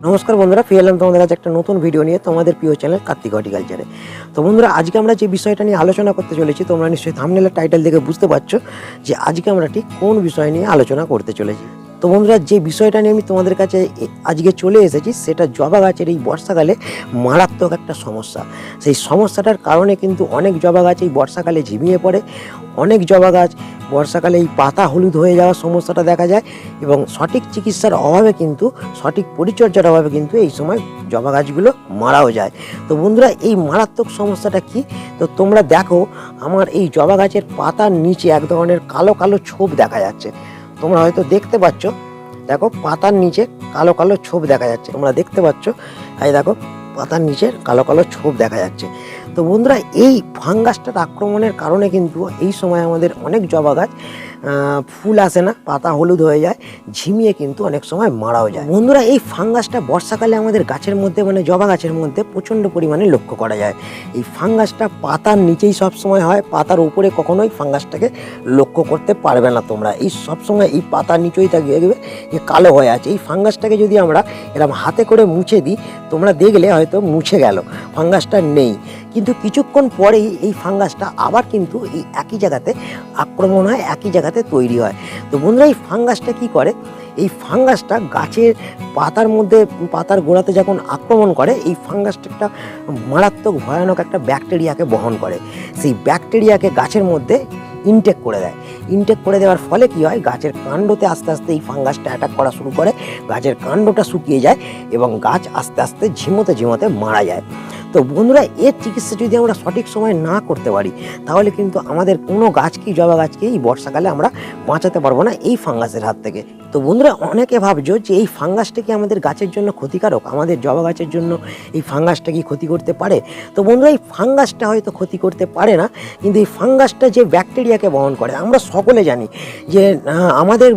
নমস্কার বন্ধুরা, ফিরে এলাম তোমাদের কাছে একটা নতুন ভিডিও নিয়ে তোমাদের প্রিয় চ্যানেল কার্তিক হর্টিকালচারে। তো বন্ধুরা, আজকে আমরা যে বিষয়টা নিয়ে আলোচনা করতে চলেছি, তোমরা নিশ্চয়ই থাম্বনেলের টাইটেল দেখে বুঝতে পারছো যে আজকে আমরা ঠিক কোন বিষয় নিয়ে আলোচনা করতে চলেছি। তো বন্ধুরা, যে বিষয়টা নিয়ে আমি তোমাদের কাছে আজকে চলে এসেছি সেটা জবা গাছের এই বর্ষাকালে মারাত্মক একটা সমস্যা। সেই সমস্যাটার কারণে কিন্তু অনেক জবা গাছ এই বর্ষাকালে ঝিমিয়ে পড়ে, অনেক জবা গাছ বর্ষাকালে এই পাতা হলুদ হয়ে যাওয়ার সমস্যাটা দেখা যায় এবং সঠিক চিকিৎসার অভাবে কিন্তু, সঠিক পরিচর্যার অভাবে কিন্তু এই সময় জবা গাছগুলো মারাও যায়। তো বন্ধুরা, এই মারাত্মক সমস্যাটা কি? তো তোমরা দেখো, আমার এই জবা গাছের পাতার নিচে এক ধরনের কালো কালো ছোপ দেখা যাচ্ছে। তোমরা হয়তো দেখতে পাচ্ছ, দেখো পাতার নিচে কালো কালো ছোপ দেখা যাচ্ছে, তোমরা দেখতে পাচ্ছ। এই দেখো পাতার নিচের কালো কালো ছোপ দেখা যাচ্ছে। তো বন্ধুরা, এই ফাঙ্গাসটার আক্রমণের কারণে কিন্তু এই সময় আমাদের অনেক জবা গাছ ফুল আসে না, পাতা হলুদ হয়ে যায়, ঝিমিয়ে কিন্তু অনেক সময় মারাও যায়। বন্ধুরা, এই ফাঙ্গাসটা বর্ষাকালে আমাদের গাছের মধ্যে, মানে জবা গাছের মধ্যে প্রচণ্ড পরিমাণে লক্ষ্য করা যায়। এই ফাঙ্গাসটা পাতার নিচেই সবসময় হয়, পাতার উপরে কখনোই ফাঙ্গাসটাকে লক্ষ্য করতে পারবে না তোমরা। এই সবসময় এই পাতার নিচেই দেখবে যে কালো হয়ে আছে। এই ফাঙ্গাসটাকে যদি আমরা এরকম হাতে করে মুছে দিই, তোমরা দেখলে হয়তো মুছে গেল, ফাঙ্গাসটা নেই, কিন্তু কিছুক্ষণ পরেই এই ফাঙ্গাসটা আবার কিন্তু এই একই জায়গাতে আক্রমণ হয়, একই জায়গাতে তৈরি হয়। তো বন্ধুরা, এই ফাঙ্গাসটা কি করে? এই ফাঙ্গাসটা গাছের পাতার মধ্যে, পাতার গোড়াতে যখন আক্রমণ করে, এই ফাঙ্গাসটা একটা মারাত্মক ভয়ানক একটা ব্যাকটেরিয়াকে বহন করে। সেই ব্যাকটেরিয়াকে গাছের মধ্যে ইনটেক করে দেয়। ইনটেক করে দেওয়ার ফলে কি হয়, গাছের কাণ্ডতে আস্তে আস্তে এই ফাঙ্গাসটা অ্যাটাক করা শুরু করে, গাছের কাণ্ডটা শুকিয়ে যায় এবং গাছ আস্তে আস্তে ঝিমোতে ঝিমোতে মারা যায়। তো বন্ধুরা, এর চিকিৎসা যদি আমরা সঠিক সময় না করতে পারি, তাহলে কিন্তু আমাদের কোনো গাছকেই, জবা গাছকেই এই বর্ষাকালে আমরা বাঁচাতে পারবো না এই ফাঙ্গাসের হাত থেকে। তো বন্ধুরা, অনেকে ভাবছো যে এই ফাঙ্গাসটা কি আমাদের গাছের জন্য ক্ষতিকারক, আমাদের জবা গাছের জন্য এই ফাঙ্গাসটা কি ক্ষতি করতে পারে? তো বন্ধুরা, এই ফাঙ্গাসটা হয়তো ক্ষতি করতে পারে না, কিন্তু এই ফাঙ্গাসটা যে ব্যাকটেরিয়াকে বহন করে, আমরা সকলে জানি যে আমাদের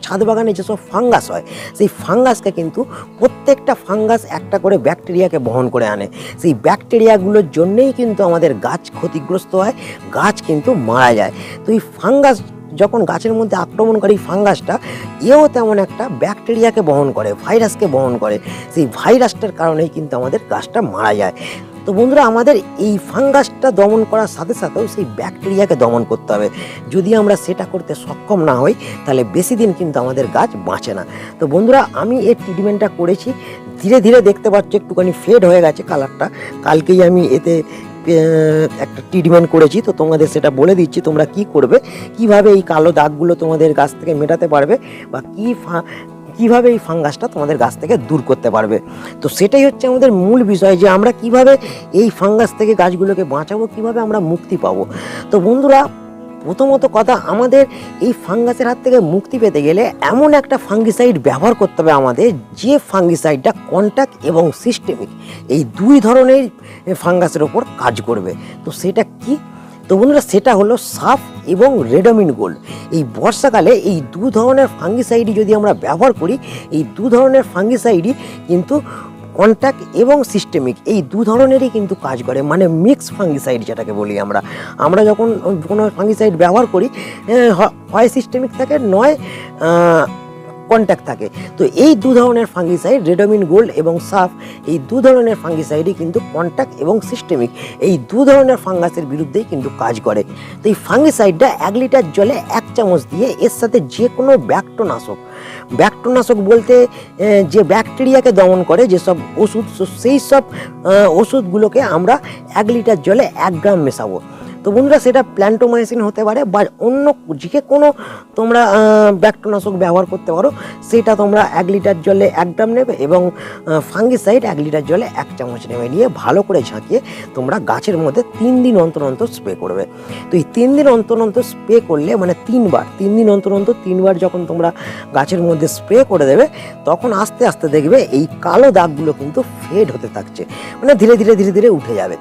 ছাদ বাগানে যেসব ফাঙ্গাস হয়, সেই ফাঙ্গাসকে কিন্তু প্রত্যেকটা ফাঙ্গাস একটা করে ব্যাকটেরিয়াকে বহন করে আনে। সেই ব্যাকটেরিয়াগুলোর জন্যেই কিন্তু আমাদের গাছ ক্ষতিগ্রস্ত হয়, গাছ কিন্তু মারা যায়। তো এই ফাঙ্গাস যখন গাছের মধ্যে আক্রমণ করে, এই ফাঙ্গাসটা এও তেমন একটা ব্যাকটেরিয়াকে বহন করে, ভাইরাসকে বহন করে। সেই ভাইরাসটার কারণেই কিন্তু আমাদের গাছটা মারা যায়। তো বন্ধুরা, আমাদের এই ফাঙ্গাসটা দমন করার সাথে সাথেও সেই ব্যাকটেরিয়াকে দমন করতে হবে। যদি আমরা সেটা করতে সক্ষম না হই, তাহলে বেশি দিন কিন্তু আমাদের গাছ বাঁচে না। তো বন্ধুরা, আমি এর ট্রিটমেন্টটা করেছি, ধীরে ধীরে দেখতে পাচ্ছ একটুখানি ফেড হয়ে গেছে কালারটা। কালকেই আমি এতে একটা ট্রিটমেন্ট করেছি, তো তোমাদের সেটা বলে দিচ্ছি তোমরা কি করবে, কিভাবে এই কালো দাগগুলো তোমাদের গাছ থেকে মেটাতে পারবে, বা কিভাবে এই ফাঙ্গাসটা তোমাদের গাছ থেকে দূর করতে পারবে। তো সেটাই হচ্ছে আমাদের মূল বিষয়, যে আমরা কিভাবে এই ফাঙ্গাস থেকে গাছগুলোকে বাঁচাবো, কিভাবে আমরা মুক্তি পাবো। তো বন্ধুরা, প্রথমত কথা, আমাদের এই ফাঙ্গাসের হাত থেকে মুক্তি পেতে গেলে এমন একটা ফাঙ্গিসাইড ব্যবহার করতে হবে আমাদের, যে ফাঙ্গিসাইডটা কন্টাক্ট এবং সিস্টেমিক, এই দুই ধরনের ফাঙ্গাসের ওপর কাজ করবে। তো সেটা কি? তো বন্ধুরা, সেটা হলো সাফ এবং রেডোমিন গোল্ড। এই বর্ষাকালে এই দু ধরনের ফাঙ্গিসাইডই যদি আমরা ব্যবহার করি, এই দু ধরনের ফাঙ্গিসাইডই কিন্তু কন্ট্যাক্ট এবং সিস্টেমিক, এই দু ধরনেরই কিন্তু কাজ করে, মানে মিক্স ফাঙ্গিসাইড যেটাকে বলি আমরা। আমরা যখন কোনো ফাঙ্গিসাইড ব্যবহার করি, হয় সিস্টেমিক থাকে, নয় কন্ট্যাক্ট থাকে। তো এই দু ধরনের ফাঙ্গিসাইড, রেডোমিন গোল্ড এবং সাফ, এই দু ধরনের ফাঙ্গিসাইডই কিন্তু কন্ট্যাক্ট এবং সিস্টেমিক, এই দু ধরনের ফাঙ্গাসের বিরুদ্ধেই কিন্তু কাজ করে। তো এই ফাঙ্গিসাইডটা 1 লিটার জলে 1 চামচ দিয়ে, এর সাথে যে কোনো ব্যাক্টোনাশক বলতে যে ব্যাকটেরিয়াকে দমন করে যেসব ওষুধ, সেই সব ওষুধগুলোকে আমরা 1 লিটার জলে 1 গ্রাম মেশাবো। তো বন্ধুরা, সেটা প্ল্যান্টোমাইসিন হতে পারে বা অন্য যে কোনো তোমরা ব্যাক্টোনাশক ব্যবহার করতে পারো। সেটা তোমরা 1 লিটার জলে 1 গ্রাম নেবে এবং ফাঙ্গিসাইড 1 লিটার জলে 1 চামচ নেবে, নিয়ে ভালো করে ঝাঁকিয়ে তোমরা গাছের মধ্যে 3 দিন অন্তর অন্তর স্প্রে করবে। তো এই 3 দিন অন্তর অন্তর স্প্রে করলে, মানে 3 দিন অন্তর অন্তর 3 বার যখন তোমরা গাছের মধ্যে স্প্রে করে দেবে, তখন আস্তে আস্তে দেখবে এই কালো দাগগুলো কিন্তু ফেড হতে থাকছে, মানে ধীরে ধীরে ধীরে ধীরে উঠে যাবে।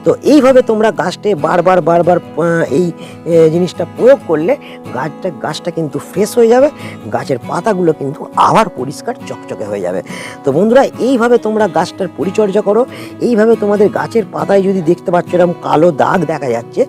তো এইভাবে তোমরা গাছটা বারবার এই জিনিসটা প্রয়োগ করলে গাছটা কিন্তু ফ্রেশ হয়ে যাবে, গাছের পাতাগুলো কিন্তু আবার পরিষ্কার চকচকে হয়ে যাবে। তো বন্ধুরা, এইভাবে তোমরা গাছটার পরিচর্যা করো। এইভাবে তোমাদের গাছের পাতায় যদি দেখতে পাচ্ছ এরকম কালো দাগ দেখা যাচ্ছে,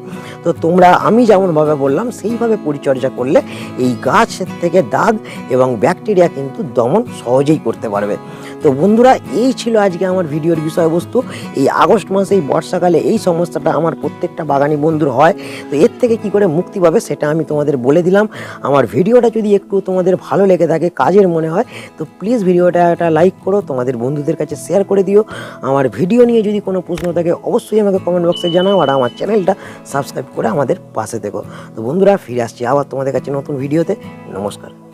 তো তোমরা আমি যেমনভাবে বললাম সেইভাবে পরিচর্যা করলে এই গাছের থেকে দাগ এবং ব্যাকটেরিয়া কিন্তু দমন সহজেই করতে পারবে। তো বন্ধুরা, এই ছিল আজকে আমার ভিডিওর বিষয়বস্তু। এই আগস্ট মাসে এই বর্ষাকালে এই সমস্যাটা আমার প্রত্যেকটা বাগানি বন্ধুর হয়। তো এর থেকে কি করে মুক্তি পাবে সেটা আমি তোমাদের বলে দিলাম। আমার ভিডিওটা যদি একটু তোমাদের ভালো লেগে থাকে, কাজের মনে হয়, তো প্লিজ ভিডিওটা একটা লাইক করো, তোমাদের বন্ধুদের কাছে শেয়ার করে দিও। আমার ভিডিও নিয়ে যদি কোনো প্রশ্ন থাকে অবশ্যই আমাকে কমেন্ট বক্সে জানাও, আর আমার চ্যানেলটা সাবস্ক্রাইব করে আমাদের পাশে থেকো। তো বন্ধুরা, ফিরে আসছি আবার তোমাদের কাছে নতুন ভিডিওতে। নমস্কার।